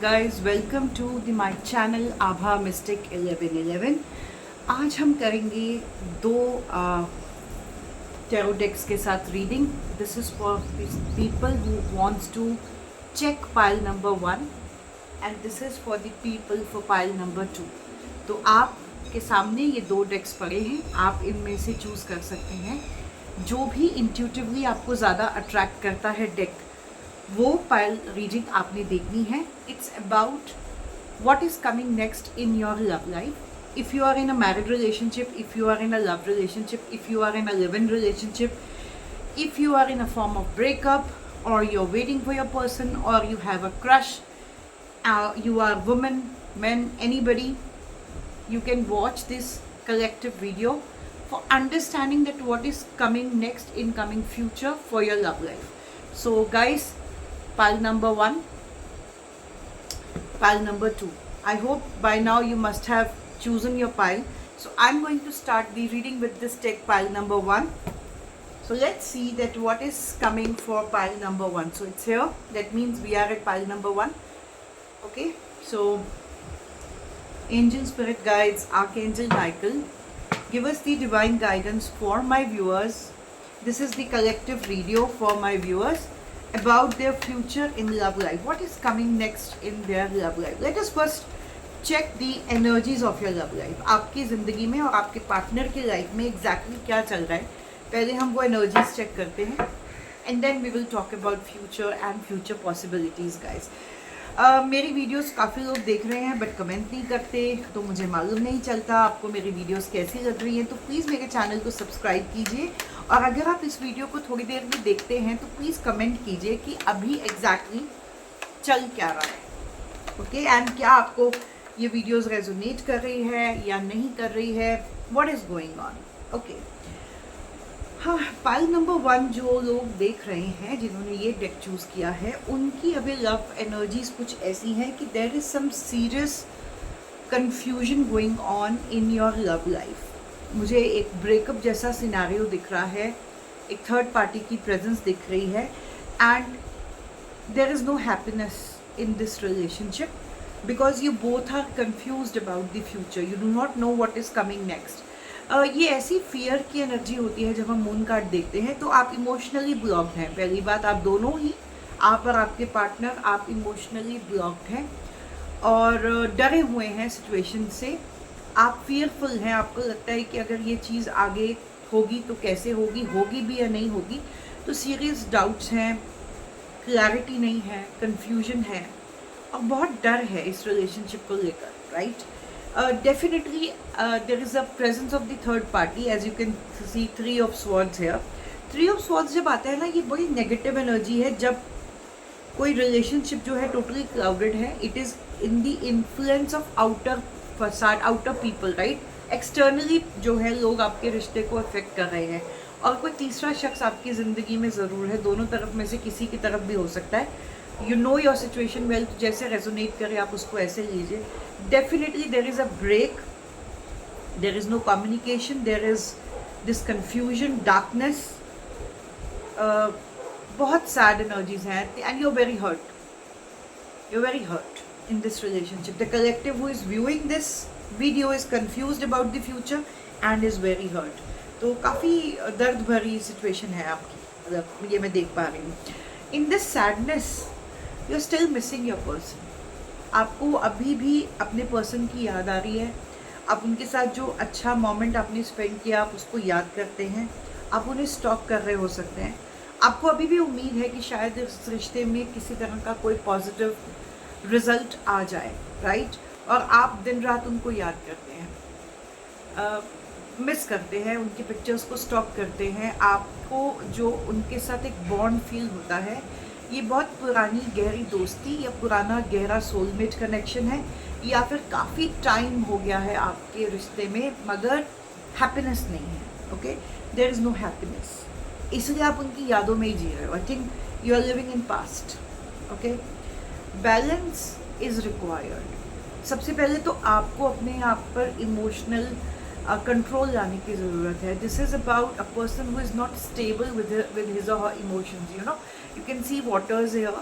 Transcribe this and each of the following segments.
guys, welcome to my channel Abha mystic 1111। आज हम करेंगे दो टैरो डेक्स के साथ reading. This is for people who wants to check pile number 1 and this is for the people for pile number 2। तो आपके सामने ये दो डेक्स पड़े हैं, आप इनमें से चूज़ कर सकते हैं जो भी इंट्यूटिवली आपको ज़्यादा अट्रैक्ट करता है डेक, वो पाइल रीडिंग आपने देखनी है। It's about what is coming next in your love life. If you are in a married relationship, if you are in a love relationship, if you are in a live in relationship, if you are in a form of breakup, or you're waiting for your person, or you have a crush, you are woman, men, anybody, you can watch this collective video for understanding that what is coming next in coming future for your love life. So guys, pile number 1, pile number 2. I hope by now you must have chosen your pile. So I'm going to start the reading with this deck, pile number 1. So let's see that what is coming for pile number 1. So it's here. That means we are at pile number 1. Okay. So angel, spirit guides, archangel Michael, give us the divine guidance for my viewers. This is the collective video for my viewers about their future in love life. What is coming next in their love life? Let us first check the energies of your love life. आपकी ज़िंदगी में और आपके partner की life में exactly क्या चल रहा है, पहले हम वो एनर्जीज चेक करते हैं and then we will talk about future and future possibilities guys. मेरी वीडियोस काफ़ी लोग देख रहे हैं बट कमेंट नहीं करते, तो मुझे मालूम नहीं चलता आपको मेरी वीडियोस कैसी लग रही हैं। तो प्लीज़ मेरे चैनल को सब्सक्राइब कीजिए, और अगर आप इस वीडियो को थोड़ी देर में देखते हैं तो प्लीज़ कमेंट कीजिए कि अभी एग्जैक्टली चल क्या रहा है। ओके, एंड क्या आपको ये वीडियोस रेजोनेट कर रही है या नहीं कर रही है, what is going on. Okay, हाँ, पाइल नंबर 1 जो लोग देख रहे हैं, जिन्होंने ये डेक चूज़ किया है, उनकी अभी लव एनर्जीज कुछ ऐसी हैं कि there is some serious confusion going on in your love life. मुझे एक ब्रेकअप जैसा सिनेरियो दिख रहा है, एक थर्ड पार्टी की प्रेजेंस दिख रही है, and there is no happiness in this relationship because you both are confused about the future. You do not know what is coming next. ये ऐसी फियर की एनर्जी होती है जब हम मून कार्ड देखते हैं, तो आप इमोशनली ब्लॉक्ड हैं। पहली बात, आप दोनों ही, आप और आपके पार्टनर, आप इमोशनली ब्लॉक्ड हैं और डरे हुए हैं सिचुएशन से। आप फियरफुल हैं, आपको लगता है कि अगर ये चीज़ आगे होगी तो कैसे होगी, होगी भी या नहीं होगी। तो सीरियस डाउट्स हैं, क्लैरिटी नहीं है, कन्फ्यूजन है और बहुत डर है इस रिलेशनशिप को लेकर, right. Definitely there is a presence of the third party, as you can see 3 of swords here. 3 of swords जब आता है ना, ये बड़ी नेगेटिव एनर्जी है। जब कोई रिलेशनशिप जो है टोटली क्लाउडेड है, it is in the influence of outer facade, outer people, right. Externally जो है लोग आपके रिश्ते को अफेक्ट कर रहे हैं, और कोई तीसरा शख्स आपकी ज़िंदगी में ज़रूर है। दोनों तरफ में से किसी की तरफ भी हो सकता है। You know your situation well, जैसे रेजोनेट करे आप उसको ऐसे लीजिए। Definitely there is a break, there is no communication, there is this confusion, darkness, बहुत सैड एनर्जीज हैं, and you are very hurt, you are very hurt in this relationship. The collective who is viewing this video is confused about the future and is very hurt. तो काफ़ी दर्द भरी situation है आपकी, मतलब ये मैं देख पा रही हूँ। In this sadness you are still missing your person. आपको अभी भी अपने पर्सन की याद आ रही है। आप उनके साथ जो अच्छा मोमेंट आपने स्पेंड किया, आप उसको याद करते हैं, आप उन्हें स्टॉक कर रहे हो सकते हैं। आपको अभी भी उम्मीद है कि शायद इस रिश्ते में किसी तरह का कोई पॉजिटिव रिजल्ट आ जाए, राइट। और आप दिन रात उनको याद करते हैं, मिस करते हैं, उनकी पिक्चर्स को स्टॉक करते हैं। आपको जो उनके साथ एक बॉन्ड फील होता है, ये बहुत पुरानी गहरी दोस्ती या पुराना गहरा सोलमेट कनेक्शन है, या फिर काफ़ी टाइम हो गया है आपके रिश्ते में मगर हैप्पीनेस नहीं है। Okay, there is no happiness, इसलिए आप उनकी यादों में ही जी रहे हो। I think you are living in past. Okay, balance is required. सबसे पहले तो आपको अपने आप पर इमोशनल कंट्रोल लाने की ज़रूरत है। This is about a person who is not stable with his और her emotions, you know. You can see waters here,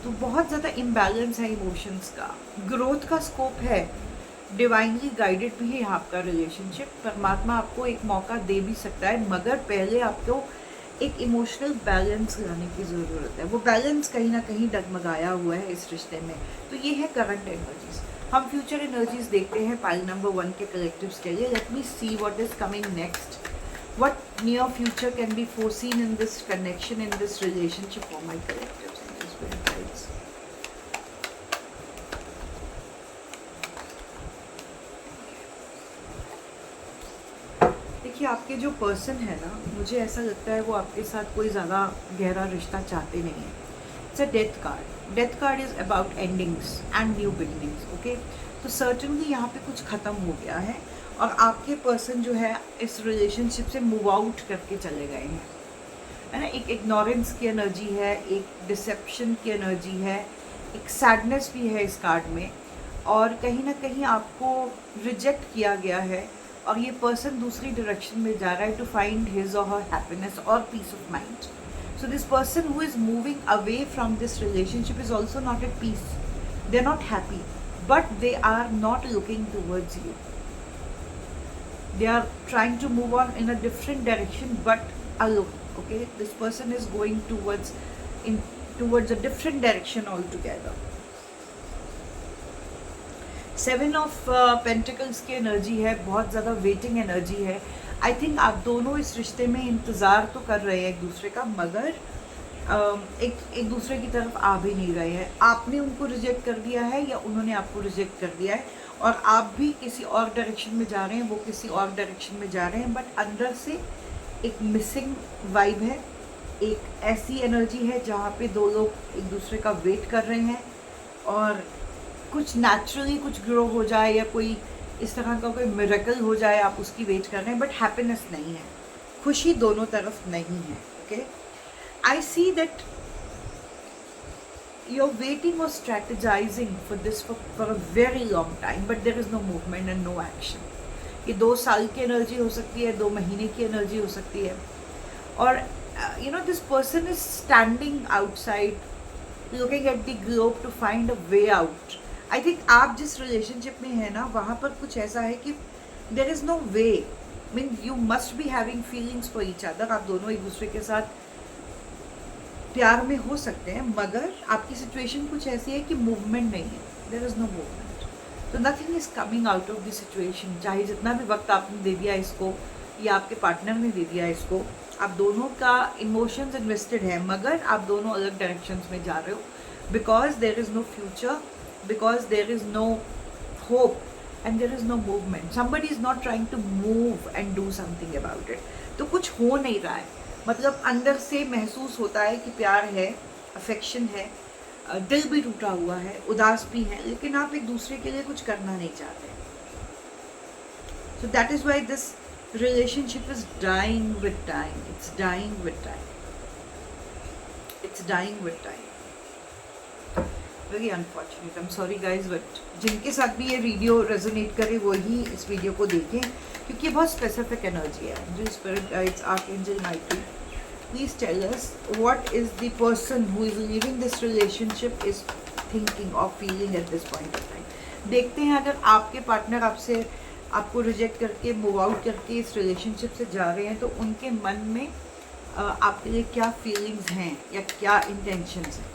तो बहुत ज़्यादा इम्बैलेंस है इमोशंस का, ग्रोथ का स्कोप है, डिवाइनली गाइडेड भी है यहाँ आपका रिलेशनशिप। परमात्मा आपको एक मौका दे भी सकता है, मगर पहले आपको एक इमोशनल बैलेंस लाने की ज़रूरत है। वो बैलेंस कहीं ना कहीं डगमगाया हुआ है इस रिश्ते में। तो ये है करंट एनर्जीज। हम फ्यूचर एनर्जीज देखते हैं पाइल नंबर 1 के कलेक्टिव्स के लिए। Let me see what is coming next, what near future can be foreseen in this connection, in this relationship for my collectives in this spirit guides. देखिए, आपके जो person है ना, मुझे ऐसा लगता है वो आपके साथ कोई ज़्यादा गहरा रिश्ता चाहते नहीं है। It's a death card. Death card is about endings and new beginnings. Okay, तो सर्टनली यहाँ पे कुछ ख़त्म हो गया है और आपके पर्सन जो है इस रिलेशनशिप से मूव आउट करके चले गए हैं, है ना। एक इग्नोरेंस की एनर्जी है, एक डिसेप्शन की एनर्जी है, एक सैडनेस भी है इस कार्ड में, और कहीं ना कहीं आपको रिजेक्ट किया गया है और ये पर्सन दूसरी डायरेक्शन में जा रहा है टू फाइंड हिज और हर हैप्पीनेस और peace of mind. So this person who is moving away from this relationship is also not at peace. They are not happy, but they are not looking towards you. They are trying to move on in a different direction, but alone. Okay, this person is going towards a different direction altogether. 7 of Pentacles की energy है, बहुत ज़्यादा waiting energy है। I think आप दोनों इस रिश्ते में इंतज़ार तो कर रहे हैं एक दूसरे का, मगर एक दूसरे की तरफ आ भी नहीं रहे हैं। आपने उनको रिजेक्ट कर दिया है या उन्होंने आपको रिजेक्ट कर दिया है, और आप भी किसी और डायरेक्शन में जा रहे हैं, वो किसी और डायरेक्शन में जा रहे हैं, बट अंदर से एक मिसिंग वाइब है। एक ऐसी एनर्जी है जहाँ पे दो लोग एक दूसरे का वेट कर रहे हैं और कुछ नेचुरली कुछ ग्रो हो जाए या कोई इस तरह का कोई मिरेकल हो जाए, आप उसकी वेट कर रहे हैं, बट हैप्पीनेस नहीं है, खुशी दोनों तरफ नहीं है। Okay, I see that you're waiting or strategizing for this for a very long time, but there is no movement and no action. ये 2 साल की एनर्जी हो सकती है, 2 महीने की एनर्जी हो सकती है, और you know this person is standing outside looking at the globe to find a way out. I think आप जिस रिलेशनशिप में है ना, वहाँ पर कुछ ऐसा है कि there is no way. I mean you must be having feelings for each other. आप दोनों एक दूसरे के साथ प्यार में हो सकते हैं, मगर आपकी सिचुएशन कुछ ऐसी है कि मूवमेंट नहीं है, देयर इज़ नो मूवमेंट। तो nothing is coming out of the situation. चाहे जितना भी वक्त आपने दे दिया इसको या आपके पार्टनर ने दे दिया इसको, आप दोनों का इमोशंस इन्वेस्टेड है, मगर आप दोनों अलग डायरेक्शंस में जा रहे हो, because there is no future, because there is no hope and there is no movement. Somebody is not trying to move and do something about it. तो कुछ हो नहीं रहा है, मतलब अंदर से महसूस होता है कि प्यार है, अफेक्शन है, दिल भी टूटा हुआ है, उदास भी है, लेकिन आप एक दूसरे के लिए कुछ करना नहीं चाहते। So that is why this relationship is dying with time. It's dying with time, it's dying with time. Very unfortunate, I am sorry guys, but जिनके साथ भी ये वीडियो रेजोनेट करे वो ही इस वीडियो को देखें, क्योंकि ये बहुत स्पेसिफिक एनर्जी है। जो spirit guides archangel Michael, please tell us what is the person who is leaving this relationship is thinking or feeling at this point of time. देखते हैं, अगर आपके पार्टनर आपको रिजेक्ट करके मूव आउट करके इस रिलेशनशिप से जा रहे हैं, तो उनके मन में आपके लिए क्या फीलिंग्स हैं या क्या इंटेंशंस हैं।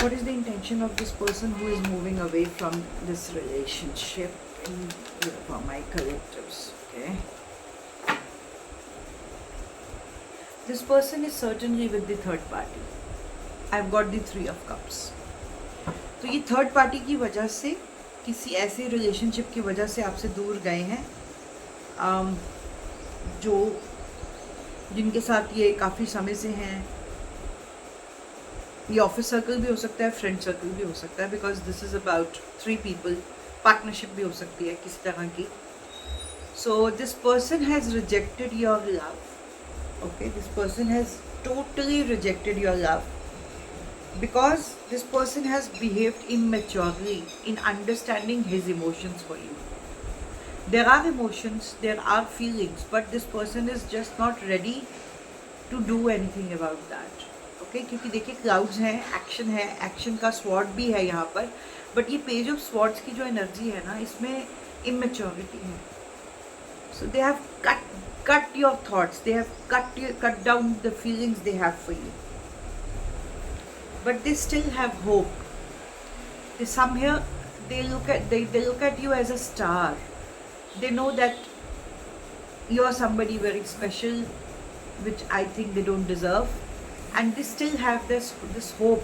What is the intention of this person who is moving away from this relationship for my collectives? Okay. This person is certainly with the third party. I've got the 3 of cups. तो ये third party की वजह से, किसी ऐसे relationship की वजह से आपसे दूर गए हैं, जो जिनके साथ ये काफ़ी समय से हैं। ये ऑफिस सर्कल भी हो सकता है, फ्रेंड सर्कल भी हो सकता है, because this is about 3 people. Partnership भी हो सकती है किसी तरह की। सो this person has rejected your love. Okay, this person has totally rejected your love because this person has behaved immaturely in understanding his emotions for you. There are emotions, there are feelings, but this person is just not ready to do anything about that. Okay क्योंकि देखिए clouds हैं, action है, action का sword भी है यहाँ पर, but ये पेज ऑफ स्वॉर्ड्स की जो एनर्जी है ना, इसमें इमेच्योरिटी है. So they have cut your thoughts, they have cut down the feelings they have for you, but they still have hope. They some here, they look at you as a star. They know that you are somebody very special, which I think they don't deserve, and they still have this hope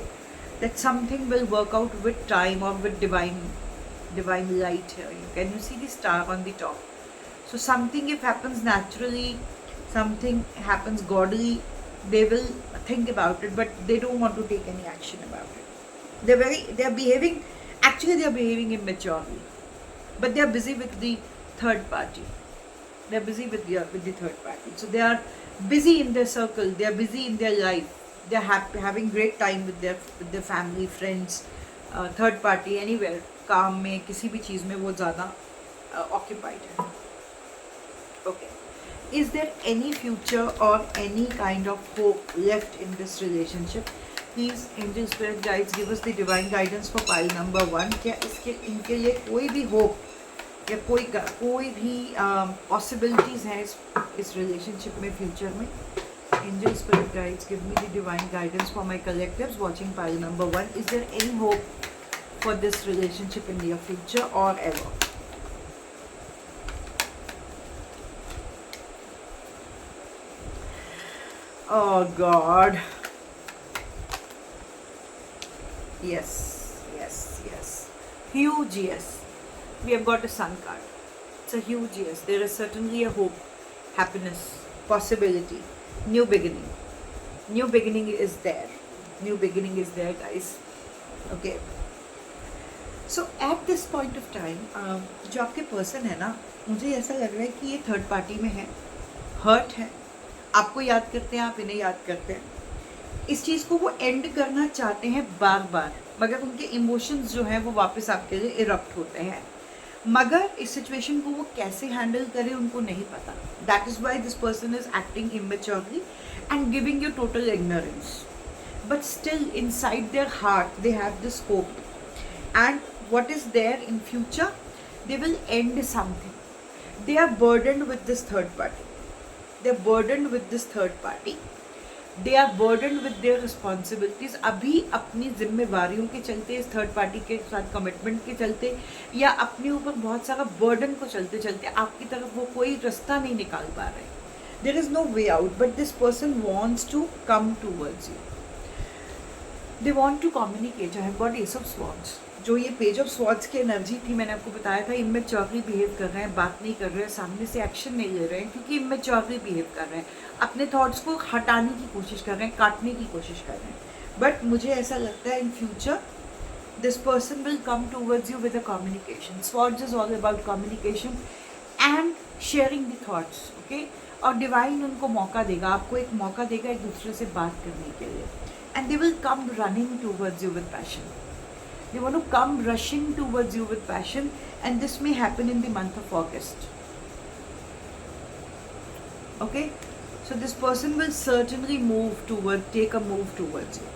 that something will work out with time or with divine light here. Can you see the star on the top? So something if happens naturally, something happens godly, they will think about it, but they don't want to take any action about it. They are behaving, actually they are behaving immaturely, but they are busy with the third party. They are busy with the third party. So they are busy in their circle, they are busy in their life, they are having great time with their family, friends, third party, anywhere. काम में किसी भी चीज़ में वो ज़्यादा occupied है. Okay. Is there any future or any kind of hope left in this relationship? Please, angel spirit guides, give us the divine guidance for pile number 1. क्या इनके लिए कोई भी hope या कोई भी possibilities हैं इस relationship में, future में? Angel spirit guides, give me the divine guidance for my collectives watching pile number 1. Is there any hope for this relationship in near future or ever? Oh God. Yes. Huge yes. We have got a sun card. It's a huge yes. There is certainly a hope, happiness, possibility, new beginning. New beginning is there. New beginning is there, guys. Okay. So at this point of time, जो आपके person है ना, मुझे ऐसा लग रहा है कि ये थर्ड पार्टी में है, हर्ट है, आपको याद करते हैं, आप इन्हें याद करते हैं. इस चीज़ को वो एंड करना चाहते हैं बार बार, मगर उनके इमोशंस जो हैं वो वापस आपके लिए इरप्ट होते हैं, मगर इस सिचुएशन को वो कैसे हैंडल करें उनको नहीं पता. That is why this person is acting immaturely and giving you total ignorance, but still inside their heart they have this hope. And what is there in future, they will end something. They are burdened with this third party. They are burdened with this third party. They are burdened with their responsibilities. अभी अपनी जिम्मेवारियों के चलते, इस third party के साथ commitment के चलते, या अपने ऊपर बहुत सारा बर्डन को चलते चलते आपकी तरफ वो कोई रास्ता नहीं निकाल पा रहे. There is no way out, but this person wants to come towards you. They want to communicate. I have got Ace of Swords. जो ये पेज ऑफ स्वॉर्ड्स की एनर्जी थी, मैंने आपको बताया था, इमेच्योरली बिहेव कर रहे हैं, बात नहीं कर रहे हैं, सामने से एक्शन नहीं ले रहे हैं, क्योंकि इमेच्योरली बिहेव कर रहे हैं, अपने थॉट्स को हटाने की कोशिश कर रहे हैं, काटने की कोशिश कर रहे हैं. बट मुझे ऐसा लगता है in future this person will come towards you with a communication. Swords is all about communication and sharing the thoughts. Okay. और डिवाइन उनको मौका देगा, आपको एक मौका देगा एक दूसरे से बात करने के लिए, and they will come running towards you with passion. They want to come rushing towards you with passion, and this may happen in the month of August. Okay, so this person will certainly take a move towards you.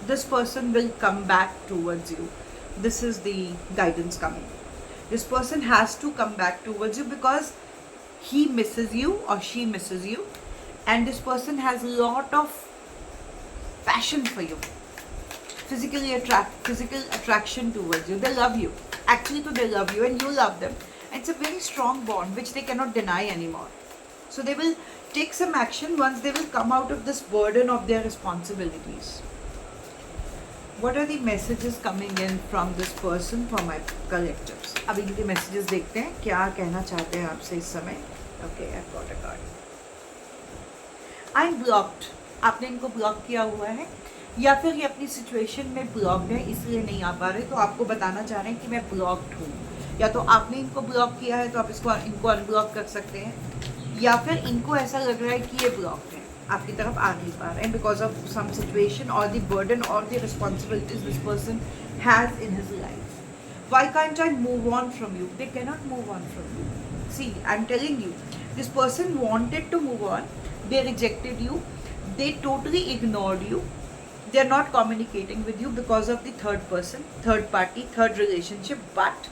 This person will come back towards you. This is the guidance coming. This person has to come back towards you because he misses you or she misses you, and this person has a lot of passion for you. Physical attraction towards you. They love you. Actually, so they love you and you love them. And it's a very strong bond which they cannot deny anymore. So they will take some action once they will come out of this burden of their responsibilities. What are the messages coming in from this person for my collectives? अब इनके messages देखते हैं, क्या कहना चाहते हैं आपसे इस समय. Okay, I've got a card. I'm blocked. आपने इनको ब्लॉक किया हुआ है, या फिर ये अपनी सिचुएशन में ब्लॉक्ड है इसलिए नहीं आ पा रहे, तो आपको बताना चाह रहे हैं कि मैं ब्लॉक्ड हूँ. या तो आपने इनको ब्लॉक किया है तो आप इनको अनब्लॉक कर सकते हैं, या फिर इनको ऐसा लग रहा है कि ये ब्लॉक्ड है, आपकी तरफ आ नहीं पा रहे हैं बिकॉज ऑफ सम सिचुएशन और द बर्डन और the responsibilities this person has in his life. Why can't I move on from you? They can not move on from you. See, I am telling you, this person wanted to move on, they rejected you, they totally ignored you, they are not communicating with you because of the third person, third party, third relationship, but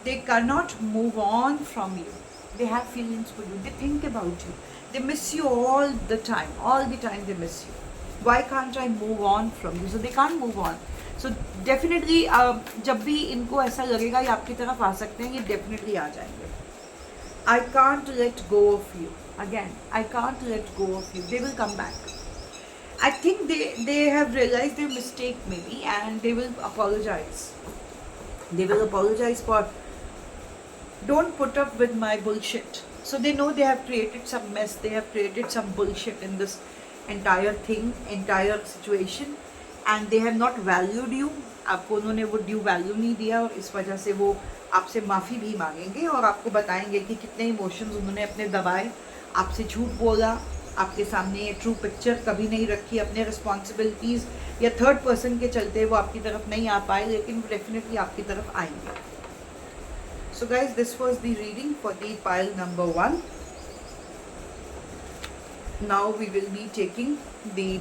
they cannot move on from you. They have feelings for you, they think about you, they miss you all the time they miss you. Why can't I move on from you? So they can't move on. So definitely जब भी इनको ऐसा लगेगा ये आपकी तरफ आ सकते हैं, ये definitely आ जाएंगे. I can't let go of you. Again, I can't let go of you. They will come back. I think they have realized their mistake maybe, and they will apologize. They will apologize for, don't put up with my bullshit. So they know they have created some mess. They have created some bullshit in this entire thing, entire situation, and they have not valued you. आपको उन्होंने वो due value नहीं दिया, और इस वजह से वो आपसे माफ़ी भी मांगेंगे और आपको बताएंगे कि कितने इमोशंस उन्होंने अपने दबाए, आपसे झूठ बोला, आपके सामने ट्रू पिक्चर कभी नहीं रखी, अपने रिस्पॉन्सिबिलिटीज़ या थर्ड पर्सन के चलते वो आपकी तरफ नहीं आ पाए, लेकिन वो डेफिनेटली आपकी तरफ आएंगे. So guys, this was the reading for the pile number 1. Now we will be taking the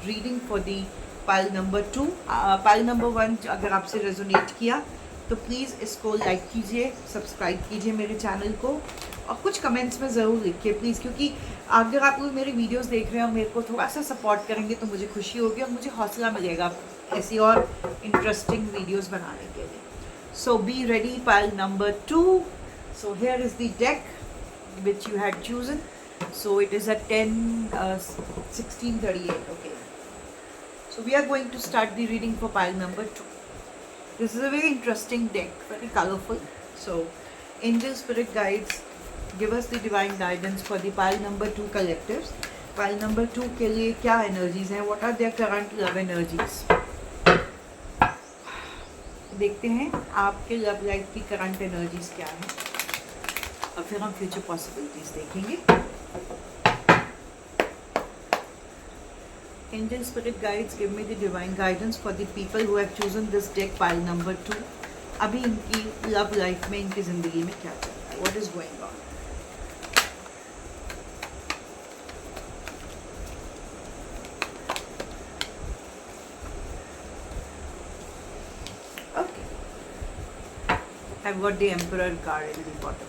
reading for the pile number 2. pile number 1 अगर आपसे रेजोनेट किया तो प्लीज़ इसको लाइक कीजिए, सब्सक्राइब कीजिए मेरे चैनल को, और कुछ कमेंट्स में ज़रूर लिखिए प्लीज़, क्योंकि अगर आप लोग मेरे वीडियोस देख रहे हो, मेरे को थोड़ा सा सपोर्ट करेंगे तो मुझे खुशी होगी और मुझे हौसला मिलेगा ऐसी और इंटरेस्टिंग वीडियोस बनाने के लिए. So be ready, pile number 2. So here is the deck which you had chosen. So it is at 16:38. Okay. So we are going to start the reading for pile number 2. This is a very interesting deck, very colorful. So angel spirit guides, give us the divine guidance for the pile number 2 collectives. Pile number 2 के लिए क्या energies हैं? What are their current love energies? देखते हैं आपके love life की current energies क्या है, और फिर हम फ्यूचर पॉसिबिलिटीज देखेंगे. Angel spirit guides, give me the divine guidance for the people who have chosen this deck pile number 2. अभी इनकी लव लाइफ में, इनकी ज़िंदगी में क्या चल रहा है, what is going on. I've got the Emperor card in the bottom.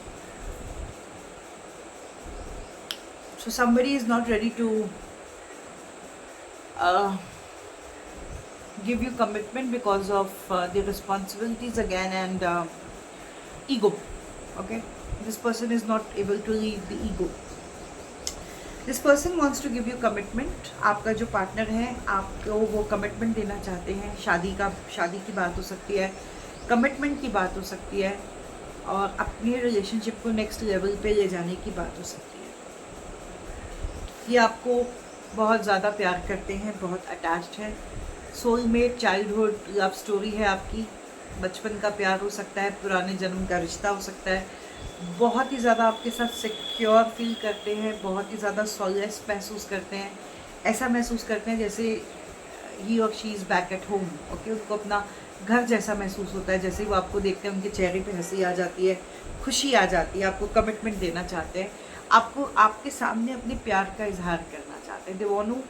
So somebody is not ready to give you commitment because of the responsibilities again and ego. Okay, this person is not able to leave the ego. This person wants to give you commitment. आपका जो partner है आपको वो commitment देना चाहते हैं. शादी की बात हो सकती है, कमिटमेंट की बात हो सकती है, और अपने रिलेशनशिप को नेक्स्ट लेवल पे ले जाने की बात हो सकती है. ये आपको बहुत ज़्यादा प्यार करते हैं, बहुत अटैच्ड है. सोलमेट, चाइल्डहुड लव स्टोरी है आपकी. बचपन का प्यार हो सकता है, पुराने जन्म का रिश्ता हो सकता है. बहुत ही ज़्यादा आपके साथ सिक्योर फील करते हैं, बहुत ही ज़्यादा सॉलेस महसूस करते हैं. ऐसा महसूस करते हैं जैसे ही और she is back at home. Okay, उनको अपना घर जैसा महसूस होता है. जैसे वो आपको देखते हैं उनके चेहरे पे हंसी आ जाती है, खुशी आ जाती है. आपको कमिटमेंट देना चाहते हैं, आपको आपके सामने अपने प्यार का इजहार करना चाहते हैं. They want to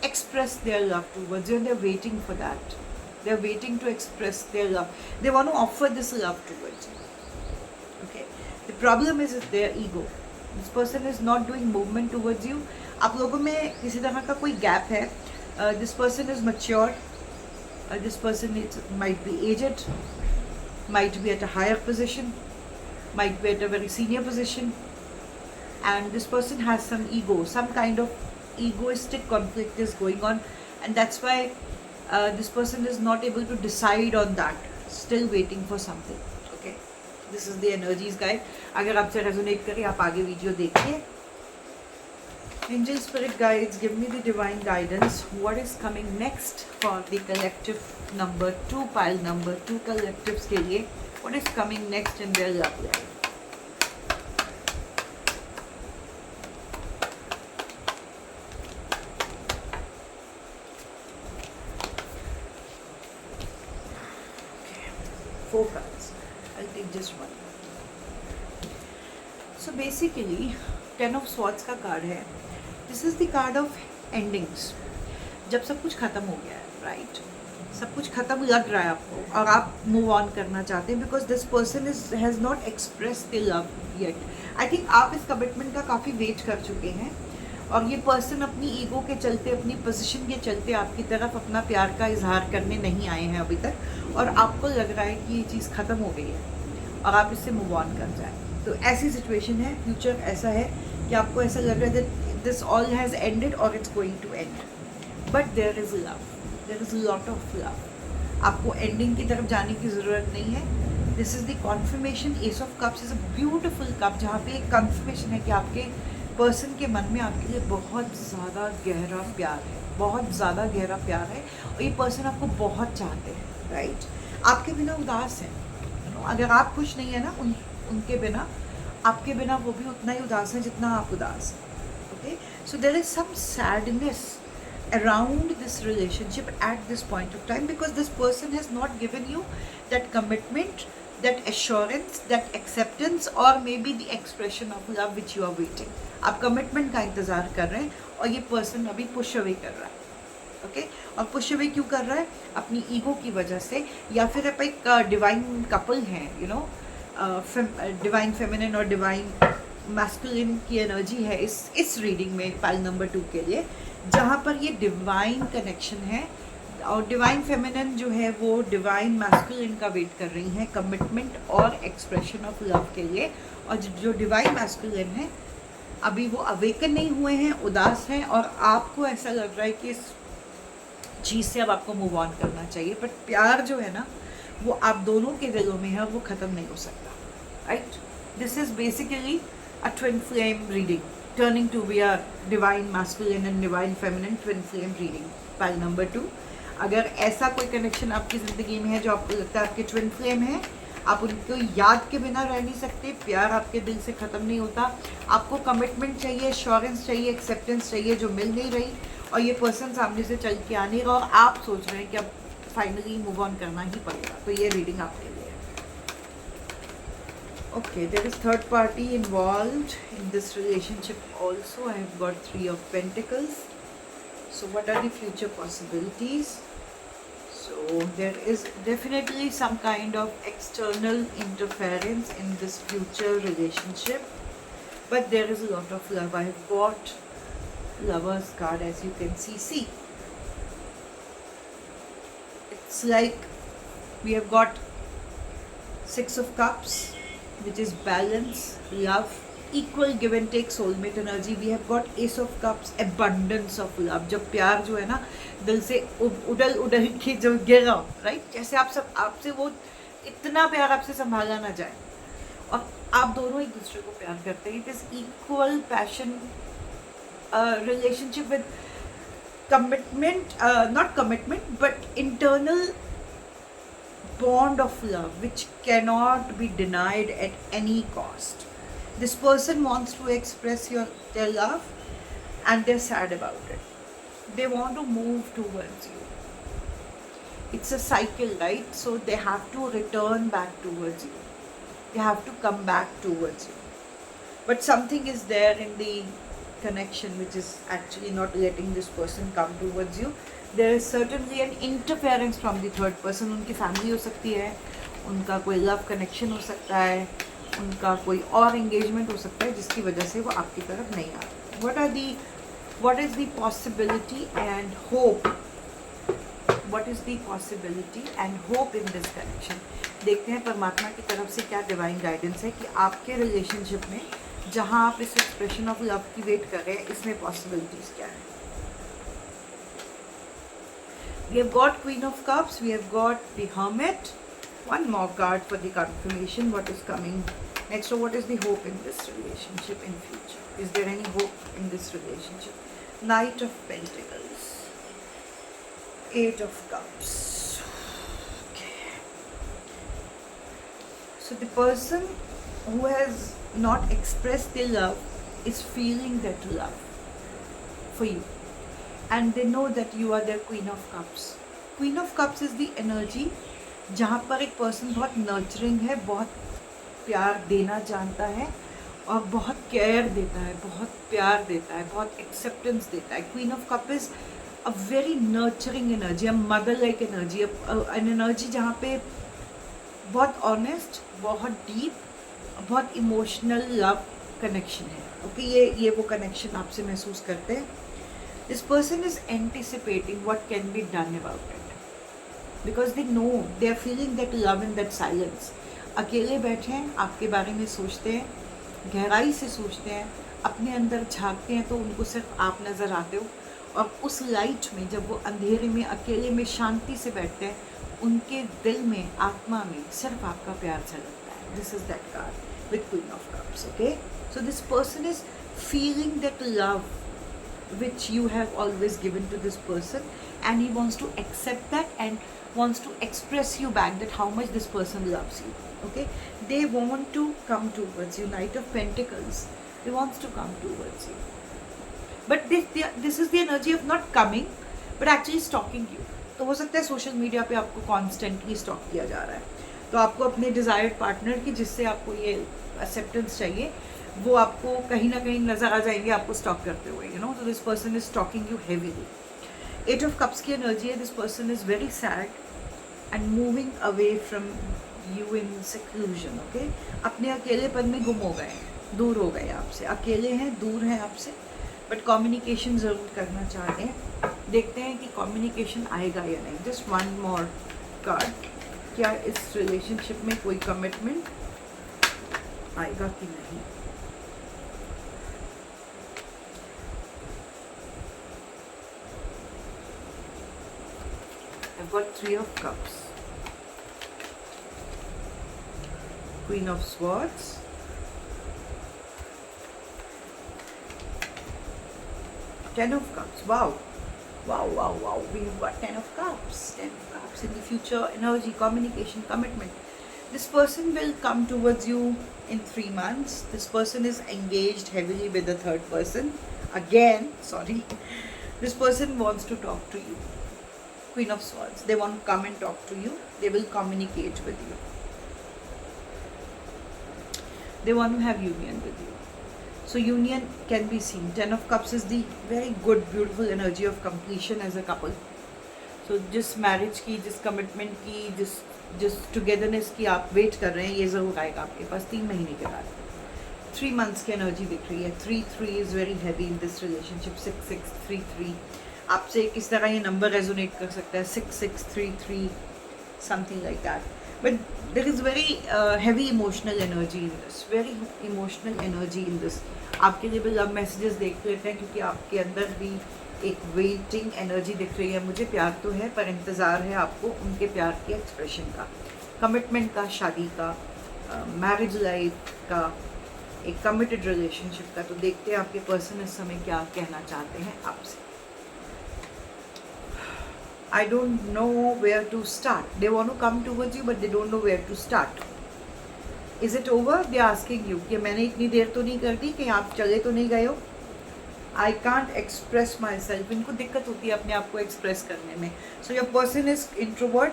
express their love towards you, they are waiting for that. They are waiting to express their love. They want to offer this love towards you. Okay, the problem is their ego. This person is not doing movement towards you. आप लोगों में किसी तरह का कोई gap है. This person is mature. This person might be aged, might be at a higher position, might be at a very senior position, and this person has some ego, some kind of egoistic conflict is going on, and that's why this person is not able to decide on that, still waiting for something. Okay, this is the energies guide. अगर आपसे resonate करे आप आगे video देखिए. Angel spirit guides, give me the divine guidance. What is coming next for the collective number 2, pile number 2 collectives के लिए? What is coming next in their love life? Okay, 4 cards. I'll take just one. So basically, 10 of Swords का card है. This is the card of endings. जब सब कुछ ख़त्म हो गया है, राइट, सब कुछ खत्म लग रहा है आपको और आप मूव ऑन करना चाहते हैं because this person has not express the love yet. I think आप इस कमिटमेंट का काफ़ी वेट कर चुके हैं और ये पर्सन अपनी ईगो के चलते, अपनी पोजीशन के चलते आपकी तरफ अपना प्यार का इजहार करने नहीं आए हैं अभी तक, और आपको लग रहा है कि ये चीज़ ख़त्म हो गई है और आप इससे मूव ऑन कर जाएं। तो ऐसी सिचुएशन है, फ्यूचर ऐसा है कि आपको ऐसा लग रहा है that this all has ended और it's going to end, but there is love, there is lot of love. आपको एंडिंग की तरफ जाने की ज़रूरत नहीं है। This is the confirmation. Ace of cups is a beautiful cup जहाँ पे एक कन्फर्मेशन है कि आपके पर्सन के मन में आपके लिए बहुत ज़्यादा गहरा प्यार है, बहुत ज़्यादा गहरा प्यार है और ये पर्सन आपको बहुत चाहते हैं, राइट। आपके बिना उदास हैं, अगर आप खुश नहीं है ना उनके बिना, आपके बिना वो भी उतना ही उदास है जितना आप उदास हैं। Okay, so there is some sadness around this relationship at this point of time because this person has not given you that commitment, that assurance, that acceptance or maybe the expression of love which you are waiting. आप commitment का इंतज़ार कर रहे हैं और ये person अभी push away कर रहा है। ओके, और पुश अवे क्यों कर रहा है? अपनी ईगो की वजह से, या फिर आप एक डिवाइन कपल हैं, यू नो, डिवाइन फेमिनिन और डिवाइन मैस्कुलिन की एनर्जी है इस रीडिंग में पाइल नंबर 2 के लिए, जहाँ पर ये डिवाइन कनेक्शन है और डिवाइन फेमिनिन जो है वो डिवाइन मैस्कुलिन का वेट कर रही हैं कमिटमेंट और एक्सप्रेशन ऑफ लव के लिए, और जो डिवाइन मैस्कुलिन है अभी वो अवेकन नहीं हुए हैं, उदास हैं, और आपको ऐसा लग रहा है कि इस चीज़ से अब आपको मूव ऑन करना चाहिए, बट प्यार जो है ना वो आप दोनों के दिलों में है, वो ख़त्म नहीं हो सकता, right. This is basically a twin flame reading turning to be a divine masculine and divine feminine twin flame reading pile number 2। अगर ऐसा कोई कनेक्शन आपकी ज़िंदगी में है जो आपको लगता है आपके ट्विन फ्लेम है, आप उनको याद के बिना रह नहीं सकते, प्यार आपके दिल से ख़त्म नहीं होता, आपको कमिटमेंट चाहिए, एश्योरेंस चाहिए, एक्सेप्टेंस चाहिए जो मिल नहीं रही, और ये पर्सन सामने से चल के आ नहीं रहा और आप सोच रहे हैं कि अब फाइनली मूव ऑन करना ही पड़ेगा, तो ये रीडिंग आपके लिए है। Okay, there is third party involved in this relationship also. I have got 3 of pentacles. So what are the future possibilities? So there is definitely some kind of external interference in this future relationship, but there is a lot of love. I have got Lover's card, as you can see. It's like we have got 6 of Cups, which is balance, love, equal give and take, soulmate energy. We have got Ace of Cups, abundance of love. जब प्यार जो है ना दिल से उड़ल के जो गिरा, राइट, जैसे आपसे वो इतना प्यार आपसे संभाला ना जाए और आप दोनों एक दूसरे को प्यार करते हैं। It is equal passion relationship with commitment, not commitment but internal bond of love which cannot be denied at any cost. This person wants to express their love and they're sad about it. They want to move towards you. It's a cycle, right? So they have to return back towards you. They have to come back towards you. But something is there in the connection which is actually not letting this person come towards you. There is certainly an interference from the third person. उनकी family हो सकती है, उनका कोई love connection हो सकता है, उनका कोई और एंगेजमेंट हो सकता है जिसकी वजह से वो आपकी तरफ नहीं आ रहे। what is the possibility and hope? What is the possibility and hope in this connection? देखते हैं परमात्मा की तरफ से क्या डिवाइन गाइडेंस है कि आपके रिलेशनशिप में जहाँ आप इस एक्सप्रेशन ऑफ लव की वेट कर रहे हैं इसमें पॉसिबिलिटीज क्या है। We have got Queen of Cups, we have got the Hermit. One more card for the confirmation. What is coming next? So what is the hope in this relationship in future? Is there any hope in this relationship? Knight of Pentacles, 8 of Cups. Okay. So the person who has not expressed their love is feeling that love for you. And they know that you are their Queen of Cups. Queen of Cups is the energy जहाँ पर एक person बहुत nurturing है, बहुत प्यार देना जानता है और बहुत केयर देता है, बहुत प्यार देता है, बहुत एक्सेप्टेंस देता है। Queen of cup is a very nurturing energy, a mother like energy, an energy जहाँ पे बहुत ऑनेस्ट, बहुत डीप, बहुत इमोशनल लव कनेक्शन है। ओके, ये वो कनेक्शन आपसे महसूस करते हैं। This person is anticipating what can be done about it, because they know, they are feeling that love in that silence. अकेले बैठे हैं, आपके बारे में सोचते हैं, गहराई से सोचते हैं, अपने अंदर झांकते हैं तो उनको सिर्फ आप नज़र आते हो। और उस लाइट में, जब वो अंधेरे में अकेले में शांति से बैठते हैं, उनके दिल में, आत्मा में सिर्फ आपका प्यार झलकता है। This is that card with queen of cups. Okay, so this person is feeling that love which you have always given to this person, and he wants to accept that and wants to express you back that how much this person loves you. Okay, they want to come towards you. Knight of Pentacles, they wants to come towards you, but this is the energy of not coming but actually stalking you. तो हो सकता है social media पे आपको constantly stock किया जा रहा है, तो आपको अपने डिज़ायर्ड पार्टनर की, जिससे आपको ये एक्सेप्टेंस चाहिए, वो आपको कहीं ना कहीं नज़र आ जाएंगे आपको स्टॉक करते हुए, यू नो। तो this person is stalking you heavily. 8 of cups की एनर्जी है। This person is very sad and moving away from you in seclusion. Okay, अपने अकेलेपन में गुम हो गए हैं, दूर हो गए आपसे, अकेले हैं, दूर हैं आपसे, बट कम्युनिकेशन ज़रूर करना चाहते हैं। देखते हैं कि कम्युनिकेशन आएगा या नहीं। जस्ट वन मोर कार्ड, क्या इस रिलेशनशिप में कोई कमिटमेंट आएगा कि नहीं। I've got 3 of cups, Queen of Swords, Ten of Cups. Wow. We've got 10 of Cups. 10 of Cups in the future, energy, communication, commitment. This person will come towards you in 3 months. This person is engaged heavily with the third person. Again, sorry. This person wants to talk to you. Queen of Swords. They want to come and talk to you. They will communicate with you. They want to have union with you. So union can be seen. 10 of Cups is the very good, beautiful energy of completion as a couple. So जिस marriage की, जिस commitment की, जिस togetherness की आप wait कर रहे हैं, ये ज़रूर आएगा आपके पास 3 महीने के बाद। 3 months की energy दिख रही है। 3 is very heavy in this relationship. 6 आपसे किस तरह ये नंबर रेजोनेट कर सकता है, 6633 something like that. But there is very heavy emotional energy in this, very emotional energy in this. आपके लिए भी लव मैसेजेस देख लेते हैं, क्योंकि आपके अंदर भी एक वेटिंग एनर्जी दिख रही है। मुझे प्यार तो है, पर इंतज़ार है आपको उनके प्यार के एक्सप्रेशन का, कमिटमेंट का, शादी का, मैरिज लाइफ का, एक कमिटेड रिलेशनशिप का। तो देखते हैं आपके पर्सन इस समय क्या कहना चाहते हैं आपसे। I don't know where to start. They want to come towards you, but they don't know where to start. Is it over? They are asking you कि मैंने इतनी देर तो नहीं कर दी, कि आप चले तो नहीं गए हो। I can't express myself. इनको दिक्कत होती है अपने आप को एक्सप्रेस करने में। So your person is introvert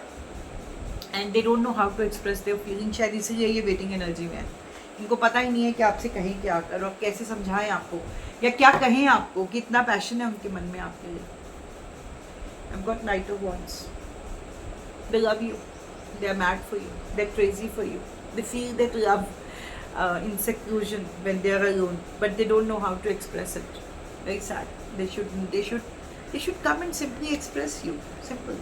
and they don't know how to express their feeling. शायद इसीलिए ये वेटिंग एनर्जी में है। इनको पता ही नहीं है कि आपसे कहें क्या कर, और कैसे समझाएं आपको, या क्या कहें आपको, कि इतना पैशन है उनके मन में आपके लिए। I've got Knight of Wands. They love you. They are mad for you. They're crazy for you. They feel that love in seclusion when they are alone, but they don't know how to express it. Very sad. They should come and simply express you. Simple.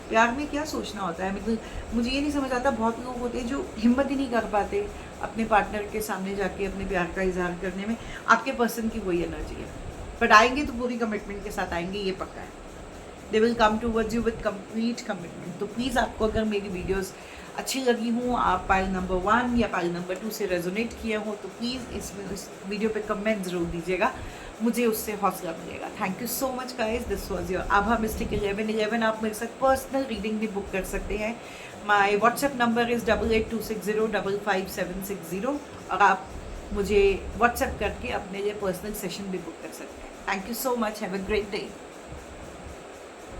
प्यार में क्या सोचना होता है, मतलब मुझे ये नहीं समझ आता। बहुत लोग होते हैं जो हिम्मत ही नहीं कर पाते अपने पार्टनर के सामने जाके अपने प्यार का इजहार करने में। आपके पर्सन की वही एनर्जी है, बट आएंगे तो पूरी कमिटमेंट के साथ आएंगे, ये पक्का है। They will come towards you with complete commitment. तो प्लीज़ आपको अगर मेरी वीडियोस अच्छी लगी हूँ, आप पाइल नंबर 1 या पाइल नंबर 2 से रेजोनेट किए हो, तो प्लीज़ इस वीडियो पे कमेंट ज़रूर दीजिएगा, मुझे उससे हौसला मिलेगा। Thank you so much guys, this was your Abha mystic 1111। आप मेरे साथ पर्सनल रीडिंग भी बुक कर सकते हैं। माय व्हाट्सएप नंबर इज़ 8826055760, और आप मुझे व्हाट्सएप करके अपने लिए पर्सनल सेशन भी बुक कर सकते हैं। Thank you so much, have a great day.